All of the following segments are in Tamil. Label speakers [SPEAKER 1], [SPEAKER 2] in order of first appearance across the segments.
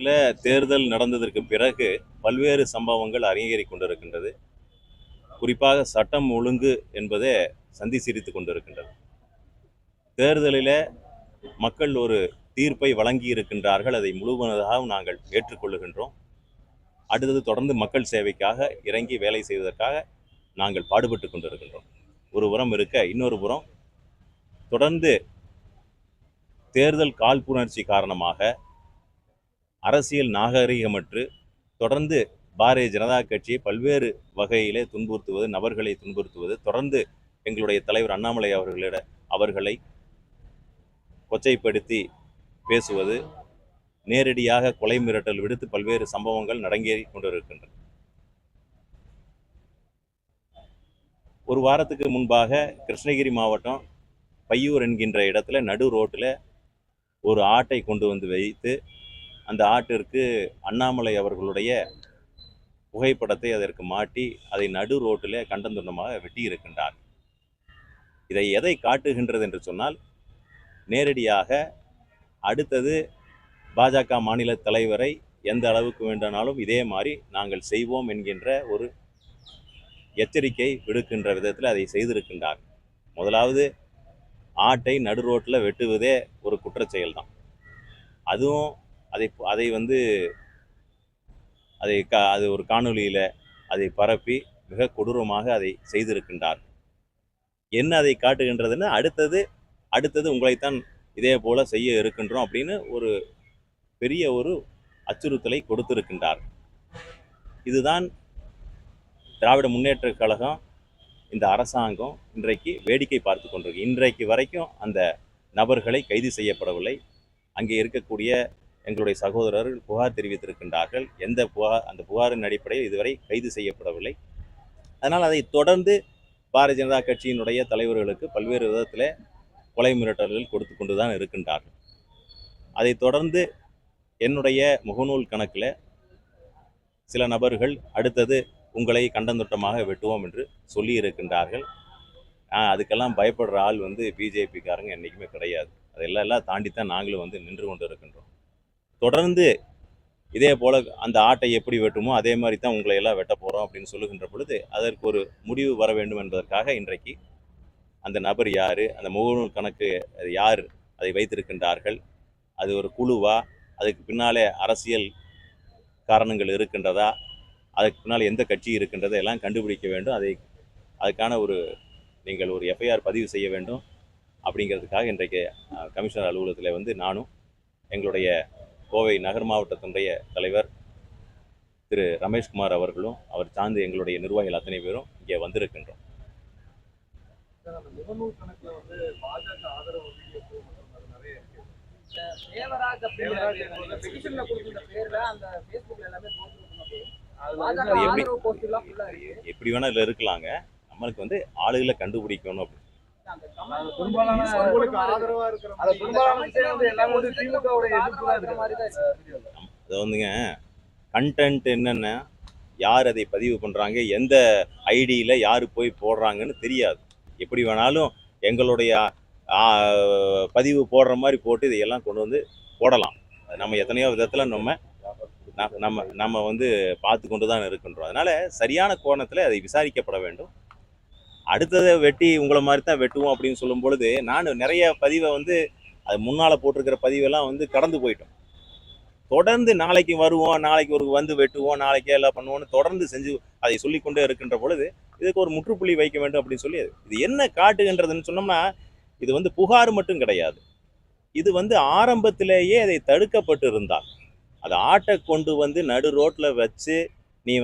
[SPEAKER 1] தமிழகத்தில் தேர்தல் நடந்ததற்கு பிறகு பல்வேறு சம்பவங்கள் அரங்கேறி கொண்டிருக்கின்றது. குறிப்பாக சட்டம் ஒழுங்கு என்பதே சந்தி சிரித்து கொண்டிருக்கின்றது. தேர்தலில் மக்கள் ஒரு தீர்ப்பை வழங்கி இருக்கின்றார்கள். அதை முழுவதாக நாங்கள் ஏற்றுக்கொள்ளுகின்றோம். அடுத்தது தொடர்ந்து மக்கள் சேவைக்காக இறங்கி வேலை செய்வதற்காக நாங்கள் பாடுபட்டு கொண்டிருக்கின்றோம். ஒரு புறம் இருக்க, இன்னொரு புறம் தொடர்ந்து தேர்தல் காழ்ப்புணர்ச்சி காரணமாக அரசியல் நாகரிகமற்று தொடர்ந்து பாரதிய ஜனதா கட்சியை பல்வேறு வகையிலே துன்புறுத்துவது, நபர்களை துன்புறுத்துவது, தொடர்ந்து எங்களுடைய தலைவர் அண்ணாமலை அவர்களை கொச்சைப்படுத்தி பேசுவது, நேரடியாக கொலை மிரட்டல் விடுத்து பல்வேறு சம்பவங்கள் நடங்கேறி கொண்டிருக்கின்றன. ஒரு வாரத்துக்கு முன்பாக கிருஷ்ணகிரி மாவட்டம் பையூர் என்கின்ற இடத்துல நடு ரோட்டில் ஒரு ஆட்டை கொண்டு வந்து வைத்து அந்த ஆட்டிற்கு அண்ணாமலை அவர்களுடைய புகைப்படத்தை அதற்கு மாட்டி அதை நடு ரோட்டில் கண்டந்துண்டமாக வெட்டி இருக்கின்றார். இதை எதை காட்டுகின்றது என்று சொன்னால், நேரடியாக அடுத்தது பாஜக மாநில தலைவரை எந்த அளவுக்கு வேண்டுமானாலும் இதே மாதிரி நாங்கள் செய்வோம் என்கின்ற ஒரு எச்சரிக்கை விடுக்கின்ற விதத்தில் அதை செய்திருக்கின்றார். முதலாவது ஆட்டை நடு ரோட்டில் வெட்டுவதே ஒரு குற்றச்செயல் தான். அதுவும் அது ஒரு காணொலியில் அதை பரப்பி மிக கொடூரமாக அதை செய்திருக்கின்றார். என்ன அதை காட்டுகின்றதுன்னு, அடுத்தது உங்களைத்தான் இதே போல செய்ய இருக்கின்றோம் அப்படின்னு ஒரு பெரிய ஒரு அச்சுறுத்தலை கொடுத்திருக்கின்றார். இதுதான் திராவிட முன்னேற்ற கழகம், இந்த அரசாங்கம் இன்றைக்கு வேடிக்கை பார்த்து கொண்டிருக்கு. இன்றைக்கு வரைக்கும் அந்த நபர்களை கைது செய்யப்படவில்லை. அங்கே இருக்கக்கூடிய எங்களுடைய சகோதரர்கள் புகார் தெரிவித்திருக்கின்றார்கள். அந்த புகாரின் அடிப்படையில் இதுவரை கைது செய்யப்படவில்லை. அதனால் அதை தொடர்ந்து பாரதிய ஜனதா கட்சியினுடைய தலைவர்களுக்கு பல்வேறு விதத்தில் கொலை மிரட்டல்கள் கொடுத்து கொண்டு தான் இருக்கின்றார்கள். அதை தொடர்ந்து என்னுடைய முகநூல் கணக்கில் சில நபர்கள் அடுத்தது உங்களை கண்டந்துட்டமாக வெட்டுவோம் என்று சொல்லி இருக்கின்றார்கள். அதுக்கெல்லாம் பயப்படுற ஆள் பிஜேபிக்காரங்க என்றைக்குமே கிடையாது. அதெல்லாம் தாண்டித்தான் நாங்களும் நின்று கொண்டு இருக்கின்றோம். தொடர்ந்து இதே போல் அந்த ஆட்டை எப்படி வெட்டுமோ அதே மாதிரி தான் உங்களை எல்லாம் வெட்ட போகிறோம் அப்படின்னு சொல்லுகின்ற பொழுது அதற்கு ஒரு முடிவு வர வேண்டும் என்பதற்காக இன்றைக்கு அந்த நபர் யார், அந்த முகநூல் கணக்கு யார் அதை வைத்திருக்கின்றார்கள், அது ஒரு குழுவா, அதுக்கு பின்னாலே அரசியல் காரணங்கள் இருக்கின்றதா, அதுக்கு பின்னால் எந்த கட்சி இருக்கின்றதை எல்லாம் கண்டுபிடிக்க வேண்டும். அதுக்கான நீங்கள் ஒரு எஃப்ஐஆர் பதிவு செய்ய வேண்டும். அப்படிங்கிறதுக்காக இன்றைக்கு கமிஷனர் அலுவலகத்தில் நானும் எங்களுடைய கோவை நகர் மாவட்டத்தினுடைய தலைவர் திரு ரமேஷ்குமார் அவர்களும் அவர் சார்ந்து எங்களுடைய நிர்வாகிகள் அத்தனை பேரும் இங்கே வந்திருக்கின்றோம். எப்படி வேணா இதுல இருக்கலாங்க. நம்மளுக்கு ஆளுகளை கண்டுபிடிக்கணும் அப்படின்னு. கண்டென்ட் என்னன்னா, யார் அதை பதிவு பண்றாங்க, எந்த ஐடியில யாரு போய் போடுறாங்கன்னு தெரியாது. எப்படி வேணாலும் எங்களுடைய பதிவு போடுற மாதிரி போட்டு இதையெல்லாம் கொண்டு போடலாம். நம்ம எத்தனையோ விதத்துல நம்ம பார்த்து கொண்டு தான் இருக்கின்றோம். அதனால சரியான கோணத்துல அதை விசாரிக்கப்பட வேண்டும். அடுத்ததை வெட்டி உங்களை மாதிரி தான் வெட்டுவோம் அப்படின்னு சொல்லும் பொழுது, நான் நிறைய பதிவை அது முன்னால் போட்டிருக்கிற பதிவெல்லாம் கடந்து போயிட்டோம். தொடர்ந்து நாளைக்கு வருவோம், நாளைக்கு வெட்டுவோம், நாளைக்கே எல்லாம் பண்ணுவோம்னு தொடர்ந்து செஞ்சு அதை சொல்லிக்கொண்டே இருக்கின்ற பொழுது இதுக்கு ஒரு முற்றுப்புள்ளி வைக்க வேண்டும் அப்படின்னு சொல்லி இது என்ன காட்டுகின்றதுன்னு சொன்னோம்னா, இது புகார் மட்டும் கிடையாது. இது ஆரம்பத்திலேயே அதை தடுக்கப்பட்டு இருந்தால், அதை ஆட்டை கொண்டு நடு ரோட்டில் வச்சு நீ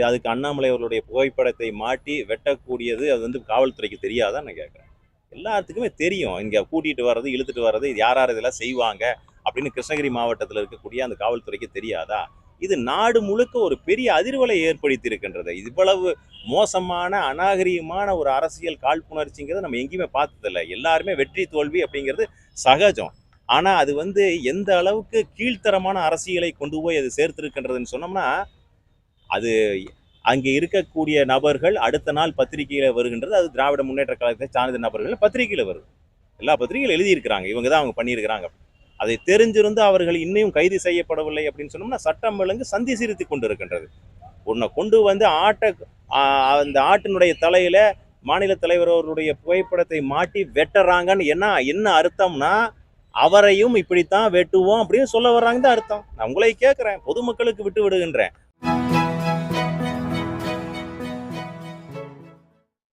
[SPEAKER 1] அதுக்கு அண்ணாமலை அவர்களுடைய புகைப்படத்தை மாட்டி வெட்டக்கூடியது அது காவல்துறைக்கு தெரியாதான் நான் கேட்குறேன். எல்லாத்துக்குமே தெரியும். இங்கே கூட்டிகிட்டு வர்றது, இழுத்துட்டு வர்றது, இது யார் இதெல்லாம் செய்வாங்க அப்படின்னு கிருஷ்ணகிரி மாவட்டத்தில் இருக்கக்கூடிய அந்த காவல்துறைக்கு தெரியாதா? இது நாடு முழுக்க ஒரு பெரிய அதிர்வலை ஏற்படுத்தி இருக்கின்றது. இவ்வளவு மோசமான அநாகரிகமான ஒரு அரசியல் காழ்ப்புணர்ச்சிங்கிறத நம்ம எங்கேயுமே பார்த்ததில்லை. எல்லாருமே வெற்றி தோல்வி அப்படிங்கிறது சகஜம். ஆனால் அது எந்த அளவுக்கு கீழ்த்தரமான அரசியலை கொண்டு போய் அது சேர்த்திருக்கின்றதுன்னு சொன்னோம்னா, அது அங்கே இருக்கக்கூடிய நபர்கள் அடுத்த நாள் பத்திரிகையில் வருகின்றது. அது திராவிட முன்னேற்ற கழகத்தை சார்ந்த நபர்கள் பத்திரிகையில் வருது. எல்லா பத்திரிகையில் எழுதியிருக்கிறாங்க, இவங்க தான் அவங்க பண்ணியிருக்கிறாங்க. அதை தெரிஞ்சிருந்து அவர்கள் இன்னும் கைது செய்யப்படவில்லை அப்படின்னு சொன்னோம்னா சட்டம் ஒழுங்கு சந்தி சிரித்து கொண்டு இருக்கின்றது. உன்னை கொண்டு வந்து அந்த ஆட்டினுடைய தலையில மாநில தலைவர் அவருடைய புகைப்படத்தை மாட்டி வெட்டுறாங்கன்னு என்ன அர்த்தம்னா அவரையும் இப்படித்தான் வெட்டுவோம் அப்படின்னு சொல்ல வர்றாங்க தான் அர்த்தம். நான் உங்களை கேட்குறேன், பொதுமக்களுக்கு விட்டு விடுகின்றேன்.